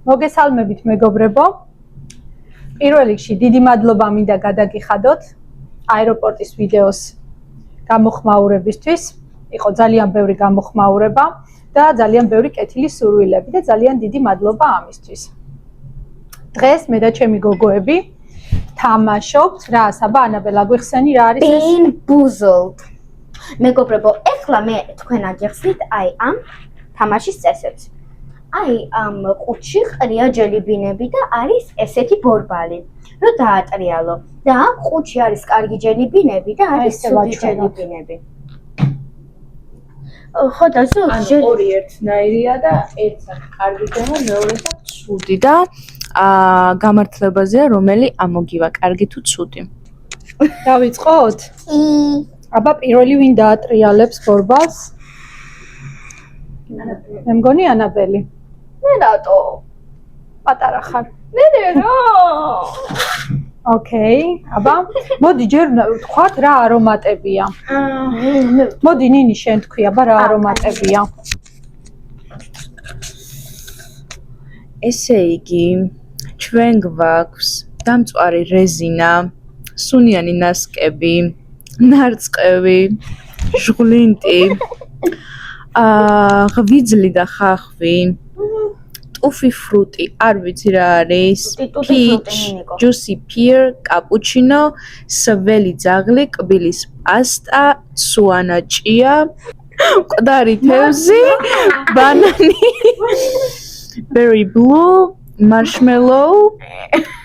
მოგესალმებით მეგობრებო. პირველ რიგში დიდი მადლობა მინდა გადაგიხადოთ აეროპორტის ვიდეოს გამოხმაურებისთვის. იყო ძალიან ბევრი გამოხმაურება და ძალიან ბევრი კეთილი სურვილები და ძალიან დიდი მადლობა ამისთვის. დღეს მე და ჩემი გოგოები თამაშობთ რა, საბა ანაბელა გვიხსენი რა არის ეს? Bean Boozled. მეგობრებო, ეხლა მე თქვენ აგიხსნით აი ამ თამაშის წესებს. აი ამ ყუთში ყრია ჯელიბინები და არის ესეთი ბორბალი. რო დაატრიალო და ამ ყუთში არის კარგი ჯელიბინები და არის ცუდი ჯელიბინები. ხო და ორი ერთნაირია და ერთს აქვს კარგი და მეორეს აქვს ცუდი და გამართლებაზეა რომელი ამოგივა, კარგი თუ ცუდი. დავიწყოთ? აბა პირველი ვინ დაატრიალებს ბორბალს? მე მგონი ანაბელი. მე რატო? პატარა ხარ. მე რა? ოკეი, აბა მოდი ჯერ ვთქვათ რა არომატებია. მოდი ნინი შენ თქვი, აბა რა არომატებია. ესე იგი, ჩვენ გვაქვს დამწვარი რეზინა, სუნიანი ნასკები, ნარწყევი, ჟღლინტი, ღვიძლი და ხახვი, ტუფი ფრუტი, არ ვიცი რა არის, peach, juicy pear, კაპუჩინო, სველი ძაღლი, კბილის პასტა, სუანა ჭია, მკვდარი თევზი, ბანანი, berry blue, marshmallow,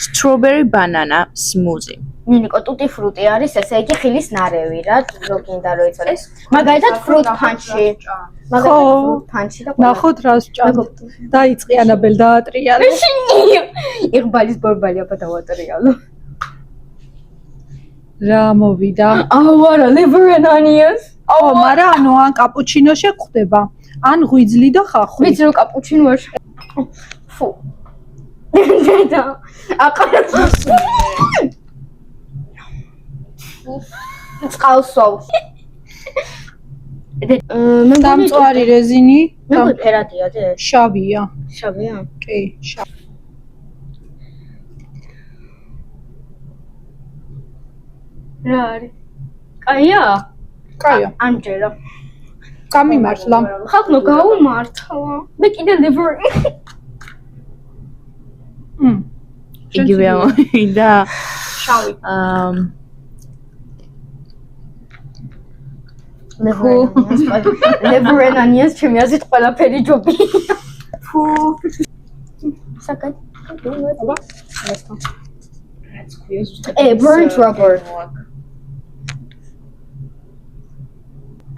strawberry banana smoothie. ნინიკო, ტუტი ფრუტი არის, ესე იგი ხილის ნარევი რა, რო გინდა რო იცოდე. მაგალითად fruit punch-ი. ხო, ნახოთ რას ჭამ. დაიწყი ანაბელ დაატრიალე. იღბალის ბორბალი აბა დავატრიალო. რა მოვიდა? აუ არა, liver and onions. ო, მაგრამ ანუ ან კაპუჩინო შეხვდება, ან ღვიძლი და ხახვი. ვიცი რომ კაპუჩინო არ ფუ. და აყარა წყალსოვ. დამწვარი რეზინი მე ფერადია და შავია. შავია? კი, შავი. რა არის? კაია? კაია. ამჯერა. გამიმართლა. ხალხო გაუმართლა. მე კიდე liver. იგივე ამოვიდა. შავი. liver and onions ჩემი აზრით ყველაფერი ჯობია. ფუ. საკად. აბა, ესა. რაც ქვია ზუსტად. burnt rubber.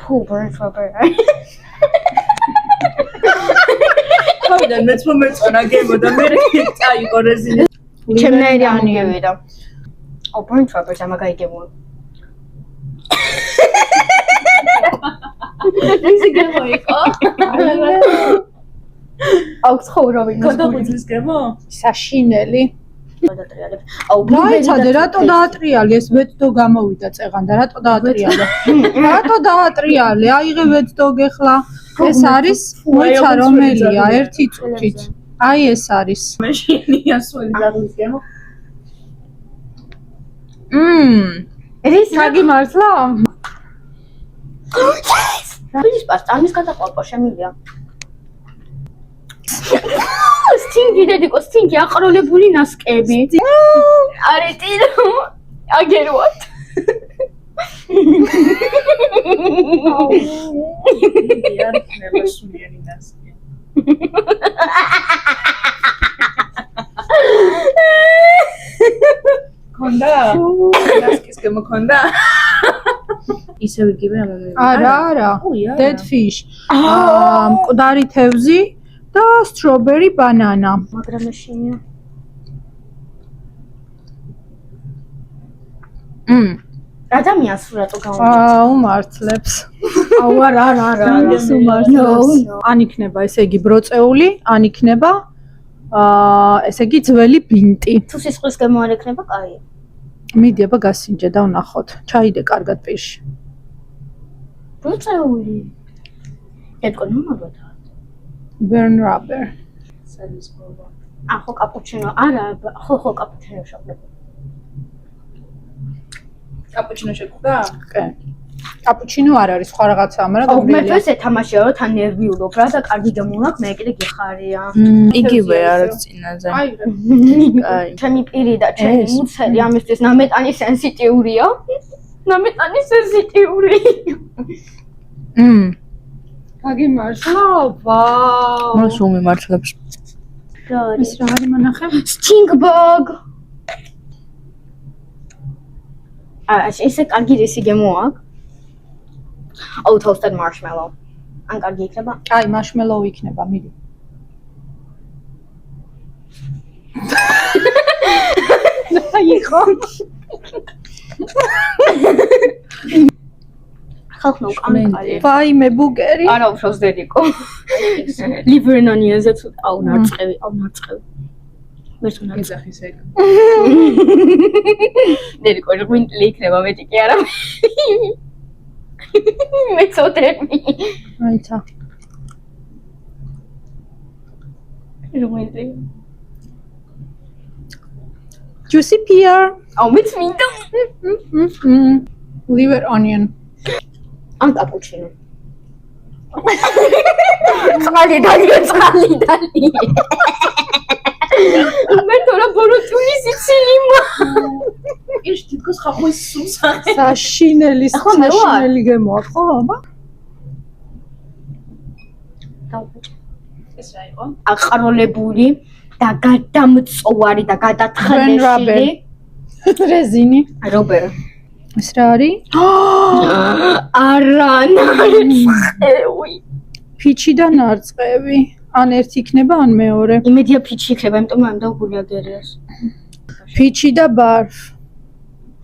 ფუ, burnt rubber. თავიდან მეც მომეწონა გემო და მე წაიღო რეზინი. ჩემნაირი ამოვიდა. ო, burnt rubber დამაგაიგებო. ისე გამოიყო. აუ ცხოვრობი გადაგვიძლის გემო? საშინელი. გადატრიალებ. აუ გაიცადე რატო დაატრიალე ეს ვეთდო გამოვიდა წეღან და რატო დაატრიალე? რატო დაატრიალე? აიღე ვეთდო გეხლა. ეს არის მოიცა რომელია ერთი წუთით. აი ეს არის. მე შენია სული დაგვის გემო. რის გაგიმართლა? ის პასტა ამის გადაყვა შემილია. სტინგი დედიკო, სტინგი აყროლებული ნასკები. არეტირო. აგერუათ. იარ ნება სულიანი ნასკი. კონდა? ნასკის გემო კონდა? ისევ იგივე ამომივიდა. არა. Dead fish. მკვდარი თევზი და strawberry banana. მაგრამ მეშინია. ადამიანს რატო გამოვიდა? უმართლებს. აუ არა. ის უმართლებს. ან იქნება ესე იგი ბროწეული, ან იქნება ესე იგი ძველი ბინტი. თუ სისხლის გემო არ ექნება, კაია. მიდი აბა გასინჯე და ვნახოთ. ჩაიდე კარგად პირში. ბროწეული. ეთქო ნომადოთ. Burn rubber. წელის ბოლო. ახო კაპუჩინო არა ხო კაპუჩინო შევხვდები კაპუჩინო შეგხვდა? კი. კაპუჩინო არ არის სხვა რაღაცაა, მაგრამ მე ეს ეთამაშია რომ თან ნერვიულობ რა და კარგი გამონაკ მე კიდე გიხარია იგივე არის წინაზე. აი, აი. ჩემი პირი და ჩემი მუცელი ამისთვის ნამეტანი სენსიტიურია ნამეტანი სენსიტიური გაგიმართლა, ვაუ. მას უმემართლებს. რა არის ეს რა არის მონახე? Stingbug. ესე კარგი რისი გემოაქვს. Oh, toasted marshmallow. ან კარგი იქნება? აი, marshmallow იქნება, მიდი. აიხო. ხალხო კამკალი. ვაიმე ბუგერი. არა, უშავს დედიკო. ლიბერნანიაზე თუ აუ ნარწყევი. მერც უნდა ეძახის ეგ. დედიკო ღვინტლი იქნება მეტი კი არა. მე წოდები. აიცა. ღვინტლი. Juicy pear. აუ მეც მინდა. Liver onion. ან კაპუჩინო. წყალი დალი. მე თორა ბოროტუნის იცინიმა. ის თითქოს ხახვის სულსახე. საშინელი გემოაქვს, ხო, აბა? ეს რა იყო? აყროლებული და გადამწვარი და გადათხელებული რეზინი. რობერ. ეს რა არის? არა, ნარწევი. ფიჩი და ნარწევი. ან ერთი იქნება, ან მეორე. იმედია ფიჩი იქნება, იმიტომ რომ ამდა გული აგერიას. ფიჩი და ბარფ.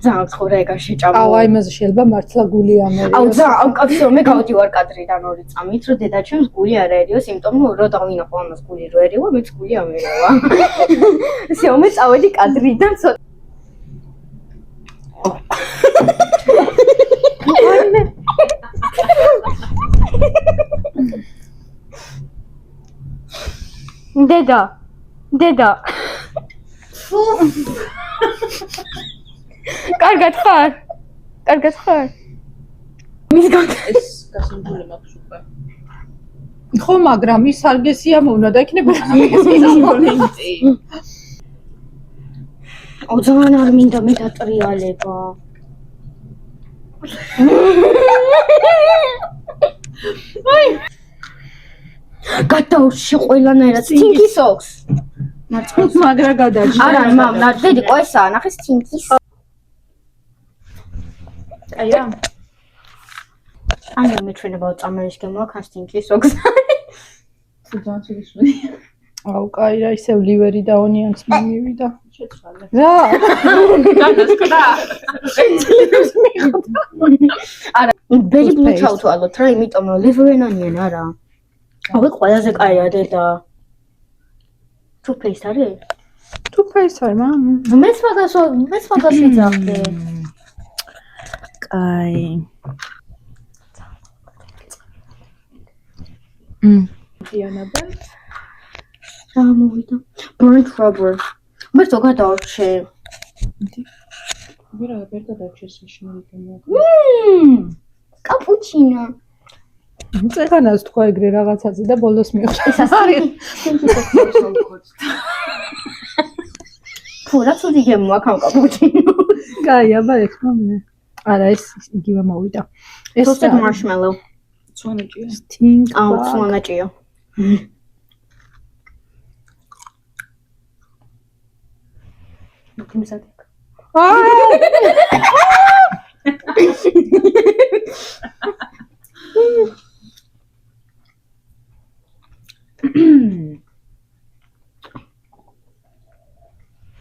ძალიან ხორა ეგა შეჭამო. აუ, აი მასე შეიძლება მართლა გული ამერიოს. აუ, ძალიან კაცო, მე გავდივარ კადრიდან 2 წამით, რომ დედაჩემს გული არ ერიოს, იმიტომ რომ დავინახო ამას გული რო ერივა, მეც გული ამერევა. всё, მე წავედი კადრიდან ცოტა. დედა. კარგად ხარ? მის ეს გასული მაქვს უკვე. ხო, მაგრამ ის არ გესიამოვნა და იქნება კომპლიმენტი. ძალიან არ მინდა მე დატრიალება. აი. გადაურში ყველანაირად Stinky Socks. მარცხნივ მაგრა გადაჭდა. არა, მამ, დედიკო ესაა, ნახე Stinky Socks. აია. ანუ მეჩვენება წამერის გემოაქვს Stinky Socks. ძალიან შეგვიშვი. აუ, კაი რა, ისევ ლივერი და ონიონს მომივიდა. შეცვალე. რა? განასკდა. არა, ბერი ბლუჩავთვალოთ რა, იმიტომ რომ ლივერენანიან არა. აუ, ყველაზე კაია დედა. Toothpaste არის? Toothpaste არ მამ. მეც მაგას ვიძახდი. კაი. დიანაბა. რა მოვიდა? Burnt rubber. მე ზოგადად დავშე. ვერა ბერტა დაჩეს შინელი გემო. კაპუჩინო. წეგანას თქვა ეგრე რაღაცაზე და ბოლოს მიხვდა. თუ რა ცუდი გემოაქვს ამ კაპუჩინო. კაი, აბა ეხლა მე. არა, ეს იგივე მოვიდა. ეს toasted marshmallow. ცვანაჭია. Stink. აუ, ცვანაჭია. მოგიმზადე.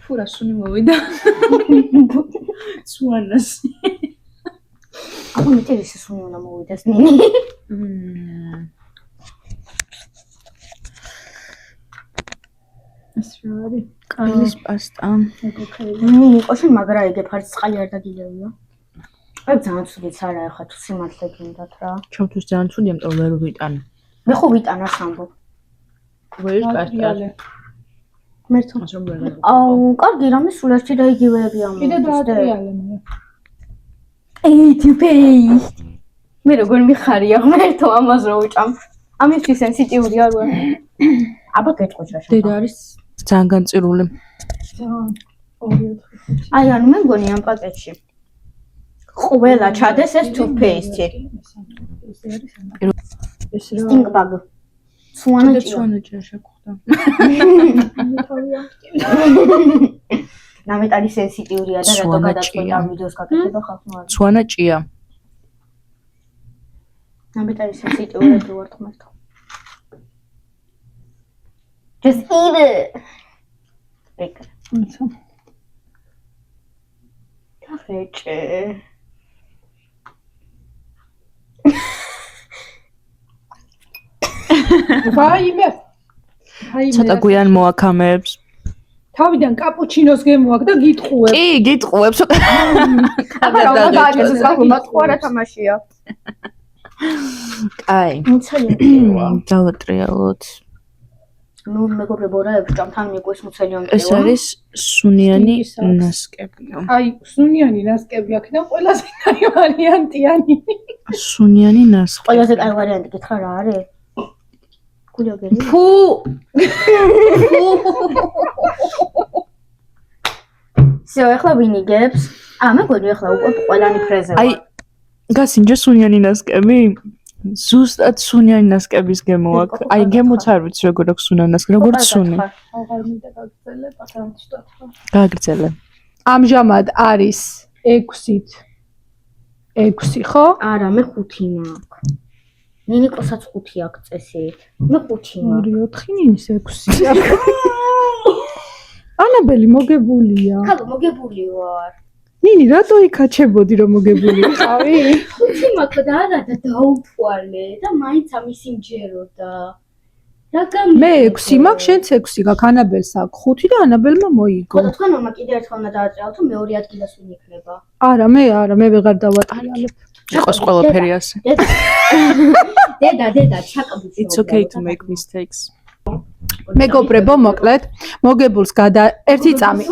ფურა სუნი მოვიდა. ცვანას. აბა მე ტერის სუნი უნდა მოვიდეს ნინი. ეს რა არის? კაილის პასტა. ნინი ყოში მაგრა იგებ არის წყალი არ დაგილევია. აი ძალიან ცუდიც არა ახლა თუ სიმართლე გინდათ რა. ჩემთვის ძალიან ცუდი, ამიტომ ვერ ვიტან. მე ხო ვიტანას ამბობ. ვერის პასტა. მერტო. ასომ ვერ. აუ, კარგი რამე სულ ერთი და იგივეები ამ. კიდე დაატრიალე მე. Eighty paste. მე როგორ მიხარია მერტო ამას რო უჭამ. ამისთვის სენსიტიური არ ვარ. აბა გეტყვით რა შევ. დედა არის ძალიან განწირული. ძალიან 2-4. აი ანუ მე მგონი ამ პაკეტში ყველა ჩადეს ეს toothpaste. ეს რა Stink bug. სუანა ჭია. სუანა ჭია შეგხვდა. ნამეთ არის სენსიტიურია და რატო გადაწყვეტა ვიდეოს გაკეთება ხალხმა. სუანა ჭია. ნამეთ არის სენსიტიურები ვარ თმერთო. Just eat it. ეგ. კაფეჭე. ვაიმე. ცოტა გვიან მოაქამებს. თავიდან კაპუჩინოს გემოაკ და გიტყუებ. კი, გიტყუებს. აბა რა გააკეთეს გახმა თქვა თამაშია. აი. მუცელი. დავატრიალოთ. ნუ მეგობრებო რა ებჭამ თან მიყვეს მუცელი ამტევა. ეს არის სუნიანი ნასკები. აი, სუნიანი ნასკები აქედან ყველაზე კაი ვარიანტიანი. სუნიანი ნასკები. ყველაზე კაი ვარიანტი გითხრა რა არის? გულიაგერი. ფუ. всё, ახლა ვინიგებს? მეგონი ახლა უკვე ყველანი ფრეზე ვარ. აი, გასინჯა სუნიანი ნასკები? ზუსტად სუნიანი ნასკების გემოაკ. აი, გემოც არ ვიცი როგორ აქვს სუნიანი ნასკები, როგორც სუნი. აღარ მინდა გაგრძელე, პატარა ცოტა. გააგრძელე. ამჟამად არის 6-ით 6, ხო? არა, მე 5 მაქვს. ნინიკოსაც 5 აქვს წესით. მე 5 მაქვს. 2-4 ნინის 6. ანაბელი მოგებულია. ხალხო მოგებული ვარ. ნინი, რატო იქაჩებოდი რომ მოგებული ვიყავი? 5 მაქვს და არა და დაუთვალე და მაინც ამის იმჯეროდა. რა გამი? მე 6 მაქვს, შენც 6 გაქვს, ანაბელს აქვს 5 და ანაბელმა მოიგო. ხო, თქვენ მამა კიდე ერთხელ უნდა დააჭრალოთ, რომ მეორე ადგილას ვინ იქნება. არა, მე ვეღარ დავატრიალებ. იყოს ყველაფერი ასე. დედა, ჩაკაბუჩო. It's okay to make mistakes. მეგობრებო, მოკლედ, მოგებულს ერთი წამი,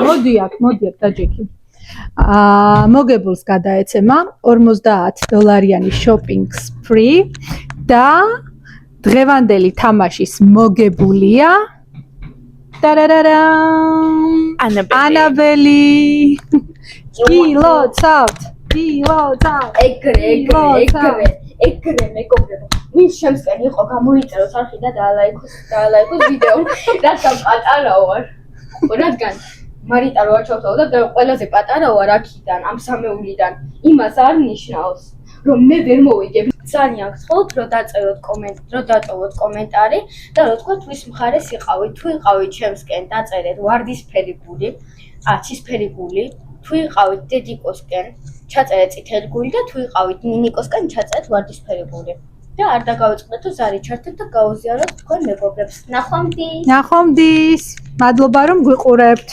მოდი აქ დაჯექი. მოგებულს გადაეცემა $40 shopping spree და დღევანდელი თამაშის მოგებულია ანაბელი. გილოცავთ. ეგრე მეგობრებო. ვინ შემსკენ იყო გამოიწეროს არხი და დაალაიქოს ვიდეო. რადგან პატარა ვარ. რადგან მარიტა რო არჩევთო და ყველაზე პატარა ვარ აქიდან, ამ სამეულიდან. იმას არ ნიშნავს, რომ მე ვერ მოვიგებ. ძალიან გსხოთ, რომ დაწევოთ კომენტარი და რო თქვა თვის მხარეს იყავით, თუ იყავით შემსკენ დაწერეთ ვარდისფერი გული, ცისფერი გული, თუ იყავით დედიკოსკენ ჩაწერეთ წითელი გული და თუ იყავით ნინიკოსკენ ჩაწერეთ ვარდისფერი გული. და არ დაგავიწყდეთო ზარი ჩართეთ და გაუზიაროთ თქვენ მეგობრებს. ნახვამდის. მადლობა რომ გვიყურებთ.